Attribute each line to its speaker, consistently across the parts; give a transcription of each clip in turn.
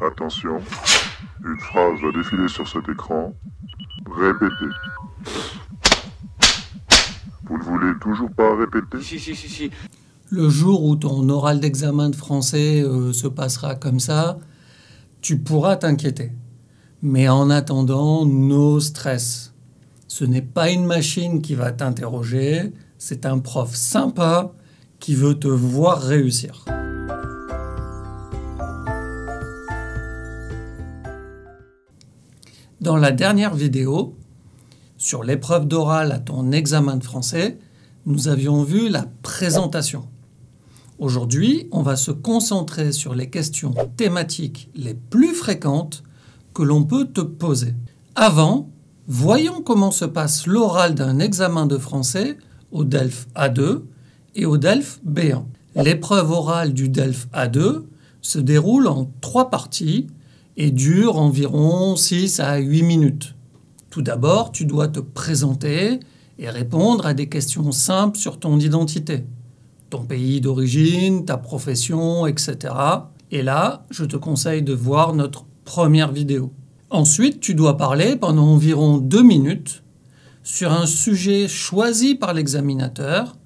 Speaker 1: Attention, une phrase va défiler sur cet écran. Répétez. Vous ne voulez toujours pas répéter?
Speaker 2: Si.
Speaker 3: Le jour où ton oral d'examen de français se passera comme ça, tu pourras t'inquiéter. Mais en attendant, no stress. Ce n'est pas une machine qui va t'interroger, c'est un prof sympa qui veut te voir réussir. Dans la dernière vidéo, sur l'épreuve d'oral à ton examen de français, nous avions vu la présentation. Aujourd'hui, on va se concentrer sur les questions thématiques les plus fréquentes que l'on peut te poser. Avant, voyons comment se passe l'oral d'un examen de français au DELF A2 et au DELF B1. L'épreuve orale du DELF A2 se déroule en 3 parties et dure environ 6 à 8 minutes. Tout d'abord, tu dois te présenter et répondre à des questions simples sur ton identité, ton pays d'origine, ta profession, etc. Et là, je te conseille de voir notre première vidéo. Ensuite, tu dois parler pendant environ 2 minutes sur un sujet choisi par l'examinateur.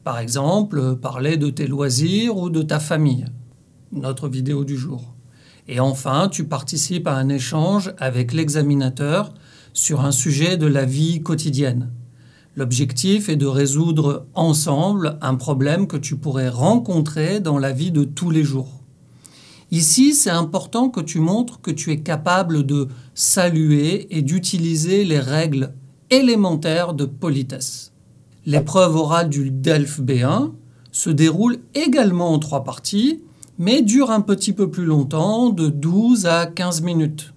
Speaker 3: Par exemple, parler de tes loisirs ou de ta famille. Notre vidéo du jour. Et enfin, tu participes à un échange avec l'examinateur sur un sujet de la vie quotidienne. L'objectif est de résoudre ensemble un problème que tu pourrais rencontrer dans la vie de tous les jours. Ici, c'est important que tu montres que tu es capable de saluer et d'utiliser les règles élémentaires de politesse. L'épreuve orale du DELF B1 se déroule également en 3 parties, mais dure un petit peu plus longtemps, de 12 à 15 minutes.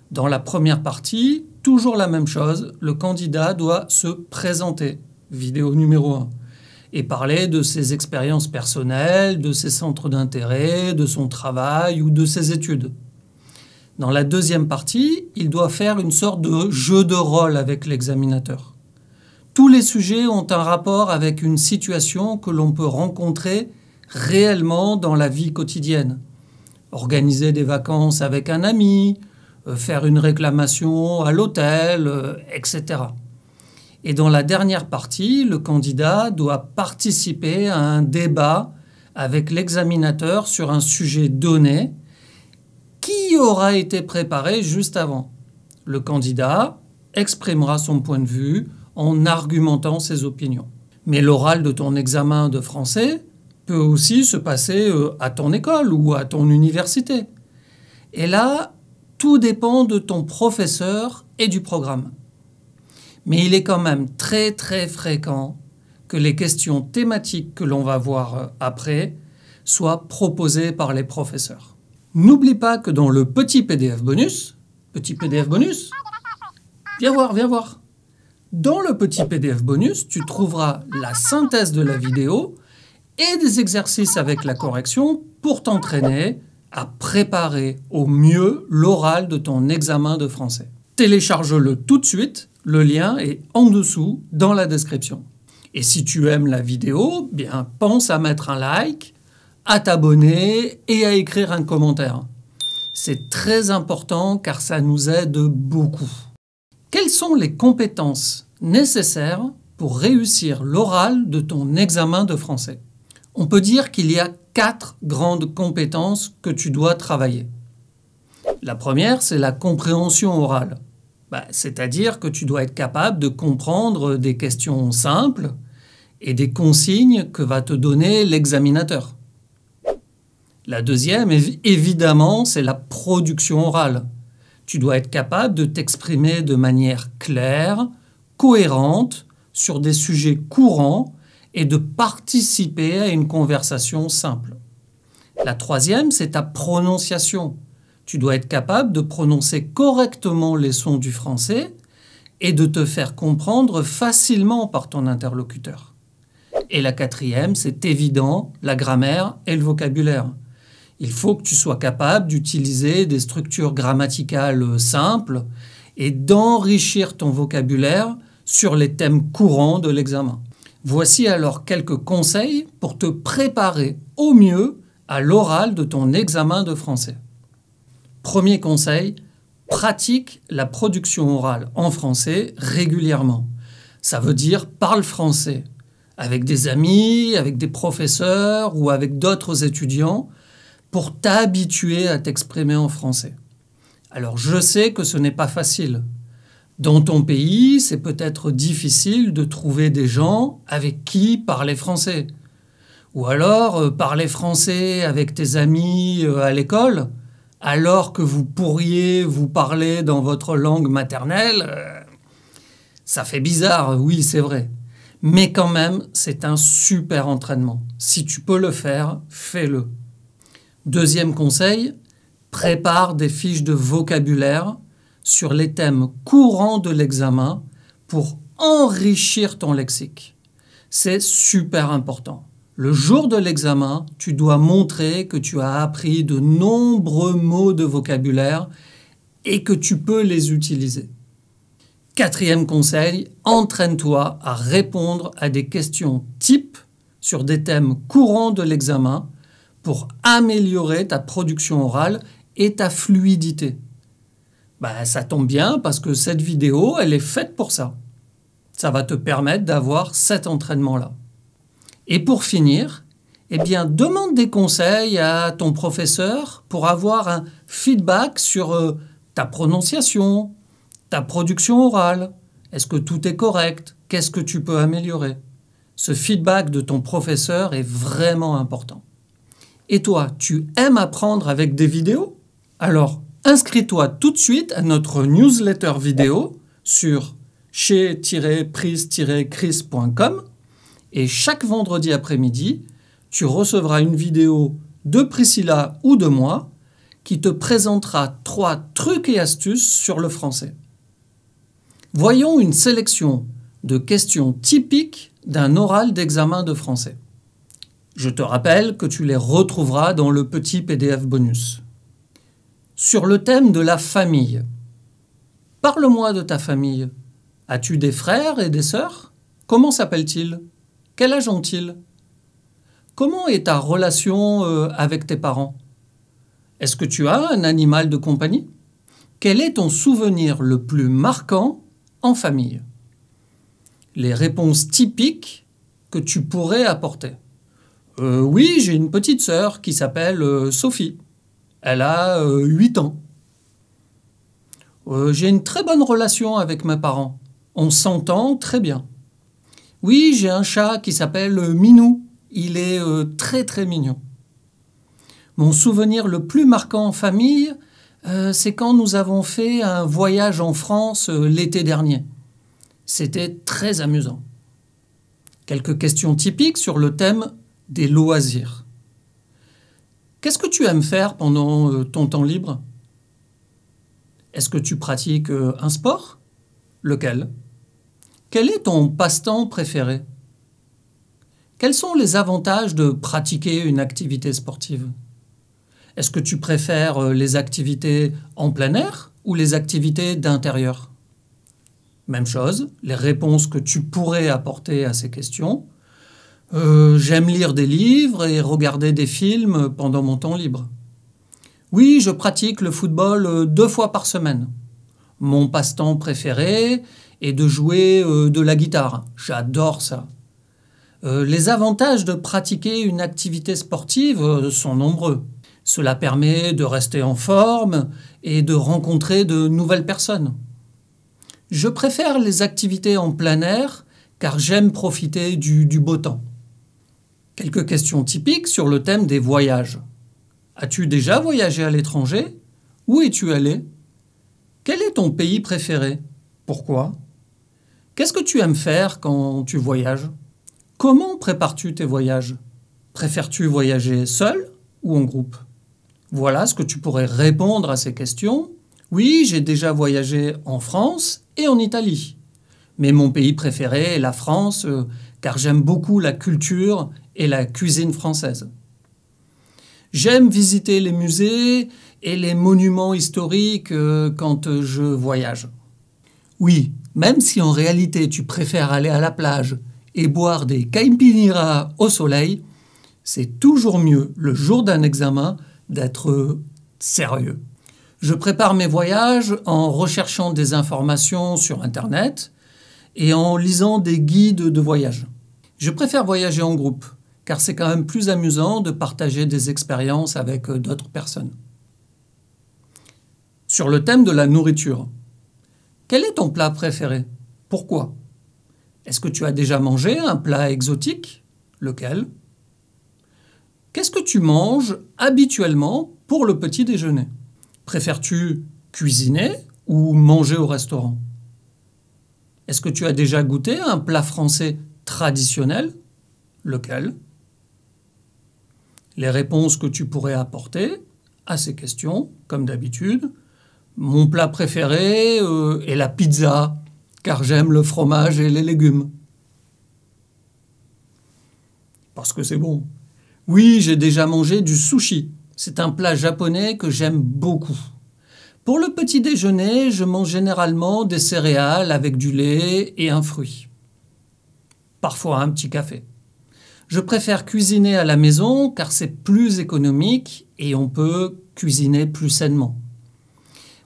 Speaker 3: Dans la première partie, toujours la même chose, le candidat doit se présenter, vidéo numéro 1, et parler de ses expériences personnelles, de ses centres d'intérêt, de son travail ou de ses études. Dans la deuxième partie, il doit faire une sorte de jeu de rôle avec l'examinateur. Tous les sujets ont un rapport avec une situation que l'on peut rencontrer réellement dans la vie quotidienne. Organiser des vacances avec un ami, faire une réclamation à l'hôtel, etc. Et dans la dernière partie, le candidat doit participer à un débat avec l'examinateur sur un sujet donné qui aura été préparé juste avant. Le candidat exprimera son point de vue en argumentant ses opinions. Mais l'oral de ton examen de français peut aussi se passer à ton école ou à ton université. Et là, tout dépend de ton professeur et du programme. Mais il est quand même très fréquent que les questions thématiques que l'on va voir après soient proposées par les professeurs. N'oublie pas que dans le petit PDF bonus, viens voir. Dans le petit PDF bonus, tu trouveras la synthèse de la vidéo et des exercices avec la correction pour t'entraîner à préparer au mieux l'oral de ton examen de français. Télécharge-le tout de suite, le lien est en dessous dans la description. Et si tu aimes la vidéo, bien pense à mettre un like, à t'abonner et à écrire un commentaire. C'est très important car ça nous aide beaucoup. Quelles sont les compétences nécessaires pour réussir l'oral de ton examen de français? On peut dire qu'il y a 4 grandes compétences que tu dois travailler. La première, c'est la compréhension orale. C'est-à-dire que tu dois être capable de comprendre des questions simples et des consignes que va te donner l'examinateur. La deuxième, évidemment, c'est la production orale. Tu dois être capable de t'exprimer de manière claire, cohérente, sur des sujets courants et de participer à une conversation simple. La troisième, c'est ta prononciation. Tu dois être capable de prononcer correctement les sons du français et de te faire comprendre facilement par ton interlocuteur. Et la quatrième, c'est évident, la grammaire et le vocabulaire. Il faut que tu sois capable d'utiliser des structures grammaticales simples et d'enrichir ton vocabulaire sur les thèmes courants de l'examen. Voici alors quelques conseils pour te préparer au mieux à l'oral de ton examen de français. Premier conseil, pratique la production orale en français régulièrement. Ça veut dire parle français avec des amis, avec des professeurs ou avec d'autres étudiants pour t'habituer à t'exprimer en français. Alors je sais que ce n'est pas facile. Dans ton pays, c'est peut-être difficile de trouver des gens avec qui parler français. Ou alors parler français avec tes amis à l'école, alors que vous pourriez vous parler dans votre langue maternelle. Ça fait bizarre, oui, c'est vrai. Mais quand même, c'est un super entraînement. Si tu peux le faire, fais-le. Deuxième conseil, prépare des fiches de vocabulaire sur les thèmes courants de l'examen pour enrichir ton lexique. C'est super important. Le jour de l'examen, tu dois montrer que tu as appris de nombreux mots de vocabulaire et que tu peux les utiliser. Quatrième conseil, entraîne-toi à répondre à des questions types sur des thèmes courants de l'examen pour améliorer ta production orale et ta fluidité. Ça tombe bien parce que cette vidéo, elle est faite pour ça. Ça va te permettre d'avoir cet entraînement-là. Et pour finir, demande des conseils à ton professeur pour avoir un feedback sur ta prononciation, ta production orale. Est-ce que tout est correct? Qu'est-ce que tu peux améliorer? Ce feedback de ton professeur est vraiment important. Et toi, tu aimes apprendre avec des vidéos? Alors, inscris-toi tout de suite à notre newsletter vidéo sur chez-prise-chris.com et chaque vendredi après-midi, tu recevras une vidéo de Priscilla ou de moi qui te présentera 3 trucs et astuces sur le français. Voyons une sélection de questions typiques d'un oral d'examen de français. Je te rappelle que tu les retrouveras dans le petit PDF bonus. Sur le thème de la famille. Parle-moi de ta famille. As-tu des frères et des sœurs? Comment s'appellent-ils? Quel âge ont-ils? Comment est ta relation avec tes parents? Est-ce que tu as un animal de compagnie? Quel est ton souvenir le plus marquant en famille? Les réponses typiques que tu pourrais apporter. Oui, j'ai une petite sœur qui s'appelle Sophie. Elle a 8 ans. J'ai une très bonne relation avec mes parents. On s'entend très bien. Oui, j'ai un chat qui s'appelle Minou. Il est très très mignon. Mon souvenir le plus marquant en famille, c'est quand nous avons fait un voyage en France l'été dernier. C'était très amusant. Quelques questions typiques sur le thème des loisirs. Qu'est-ce que tu aimes faire pendant ton temps libre? Est-ce que tu pratiques un sport? Lequel? Quel est ton passe-temps préféré? Quels sont les avantages de pratiquer une activité sportive? Est-ce que tu préfères les activités en plein air ou les activités d'intérieur? Même chose, les réponses que tu pourrais apporter à ces questions. J'aime lire des livres et regarder des films pendant mon temps libre. Oui, je pratique le football 2 fois par semaine. Mon passe-temps préféré est de jouer de la guitare. J'adore ça. Les avantages de pratiquer une activité sportive sont nombreux. Cela permet de rester en forme et de rencontrer de nouvelles personnes. Je préfère les activités en plein air car j'aime profiter du beau temps. Quelques questions typiques sur le thème des voyages. As-tu déjà voyagé à l'étranger? Où es-tu allé? Quel est ton pays préféré? Pourquoi? Qu'est-ce que tu aimes faire quand tu voyages? Comment prépares-tu tes voyages? Préfères-tu voyager seul ou en groupe? Voilà ce que tu pourrais répondre à ces questions. Oui, j'ai déjà voyagé en France et en Italie. Mais mon pays préféré est la France car j'aime beaucoup la culture et la cuisine française. J'aime visiter les musées et les monuments historiques quand je voyage. Oui, même si en réalité tu préfères aller à la plage et boire des caipirinhas au soleil, c'est toujours mieux le jour d'un examen d'être sérieux. Je prépare mes voyages en recherchant des informations sur Internet et en lisant des guides de voyage. Je préfère voyager en groupe, car c'est quand même plus amusant de partager des expériences avec d'autres personnes. Sur le thème de la nourriture, quel est ton plat préféré? Pourquoi? Est-ce que tu as déjà mangé un plat exotique? Lequel? Qu'est-ce que tu manges habituellement pour le petit déjeuner? Préfères-tu cuisiner ou manger au restaurant? Est-ce que tu as déjà goûté un plat français traditionnel? Lequel? Les réponses que tu pourrais apporter à ces questions, comme d'habitude. Mon plat préféré est la pizza, car j'aime le fromage et les légumes. Parce que c'est bon. Oui, j'ai déjà mangé du sushi. C'est un plat japonais que j'aime beaucoup. Pour le petit déjeuner, je mange généralement des céréales avec du lait et un fruit. Parfois un petit café. Je préfère cuisiner à la maison car c'est plus économique et on peut cuisiner plus sainement.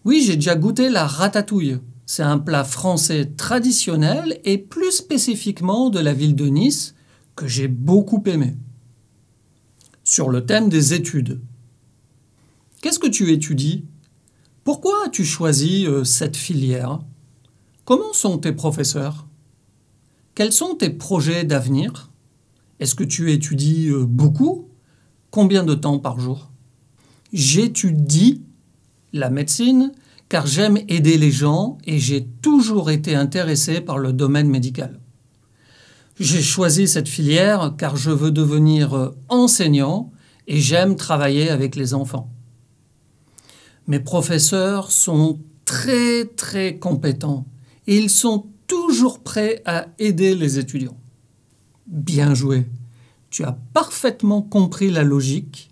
Speaker 3: Oui, j'ai déjà goûté la ratatouille. C'est un plat français traditionnel et plus spécifiquement de la ville de Nice que j'ai beaucoup aimé. Sur le thème des études. Qu'est-ce que tu étudies? Pourquoi as-tu choisi cette filière? Comment sont tes professeurs? Quels sont tes projets d'avenir? Est-ce que tu étudies beaucoup? Combien de temps par jour? J'étudie la médecine car j'aime aider les gens et j'ai toujours été intéressé par le domaine médical. J'ai choisi cette filière car je veux devenir enseignant et j'aime travailler avec les enfants. Mes professeurs sont très très compétents et ils sont toujours prêts à aider les étudiants. Bien joué, tu as parfaitement compris la logique.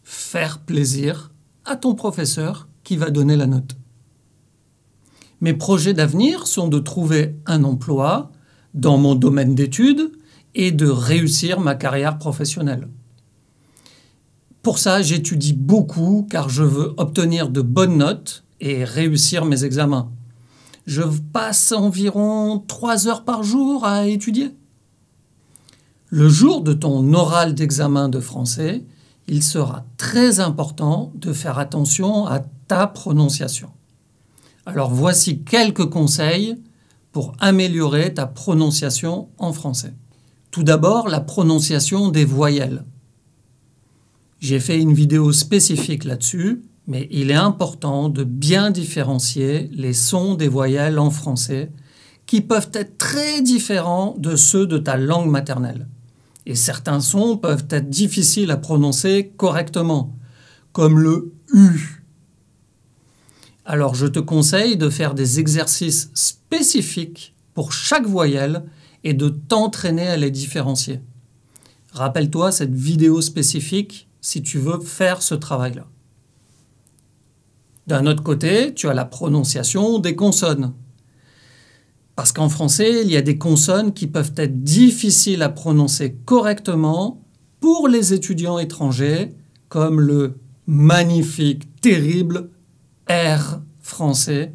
Speaker 3: Faire plaisir à ton professeur qui va donner la note. Mes projets d'avenir sont de trouver un emploi dans mon domaine d'études et de réussir ma carrière professionnelle. Pour ça, j'étudie beaucoup car je veux obtenir de bonnes notes et réussir mes examens. Je passe environ 3 heures par jour à étudier. Le jour de ton oral d'examen de français, il sera très important de faire attention à ta prononciation. Alors voici quelques conseils pour améliorer ta prononciation en français. Tout d'abord, la prononciation des voyelles. J'ai fait une vidéo spécifique là-dessus, mais il est important de bien différencier les sons des voyelles en français qui peuvent être très différents de ceux de ta langue maternelle. Et certains sons peuvent être difficiles à prononcer correctement, comme le U. Alors je te conseille de faire des exercices spécifiques pour chaque voyelle et de t'entraîner à les différencier. Rappelle-toi cette vidéo spécifique si tu veux faire ce travail-là. D'un autre côté, tu as la prononciation des consonnes. Parce qu'en français, il y a des consonnes qui peuvent être difficiles à prononcer correctement pour les étudiants étrangers, comme le magnifique, terrible R français,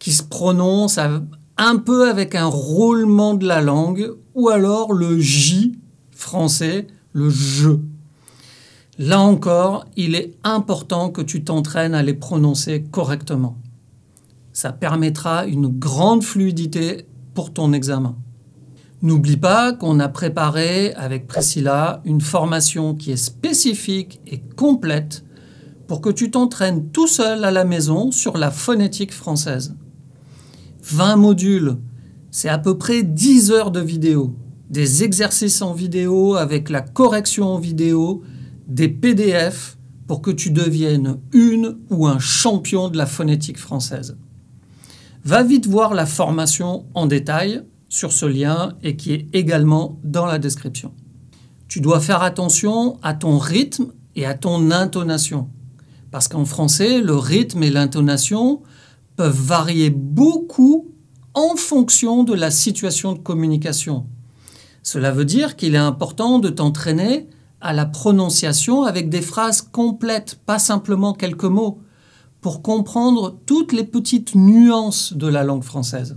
Speaker 3: qui se prononce un peu avec un roulement de la langue, ou alors le J français, le je. Là encore, il est important que tu t'entraînes à les prononcer correctement. Ça permettra une grande fluidité pour ton examen. N'oublie pas qu'on a préparé avec Priscilla une formation qui est spécifique et complète pour que tu t'entraînes tout seul à la maison sur la phonétique française. 20 modules, c'est à peu près 10 heures de vidéo, des exercices en vidéo avec la correction en vidéo, des PDF pour que tu deviennes une ou un champion de la phonétique française. Va vite voir la formation en détail sur ce lien et qui est également dans la description. Tu dois faire attention à ton rythme et à ton intonation. Parce qu'en français, le rythme et l'intonation peuvent varier beaucoup en fonction de la situation de communication. Cela veut dire qu'il est important de t'entraîner à la prononciation avec des phrases complètes, pas simplement quelques mots, pour comprendre toutes les petites nuances de la langue française.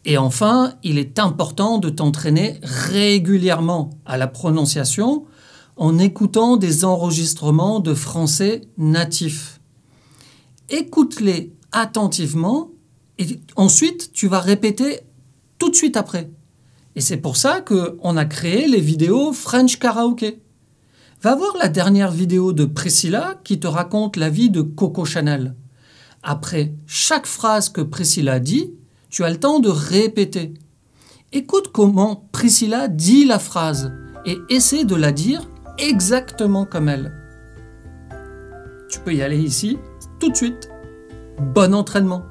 Speaker 3: Et enfin, il est important de t'entraîner régulièrement à la prononciation en écoutant des enregistrements de français natifs. Écoute-les attentivement et ensuite tu vas répéter tout de suite après. Et c'est pour ça qu'on a créé les vidéos French Karaoke. Va voir la dernière vidéo de Priscilla qui te raconte la vie de Coco Chanel. Après chaque phrase que Priscilla dit, tu as le temps de répéter. Écoute comment Priscilla dit la phrase et essaie de la dire exactement comme elle. Tu peux y aller ici tout de suite. Bon entraînement!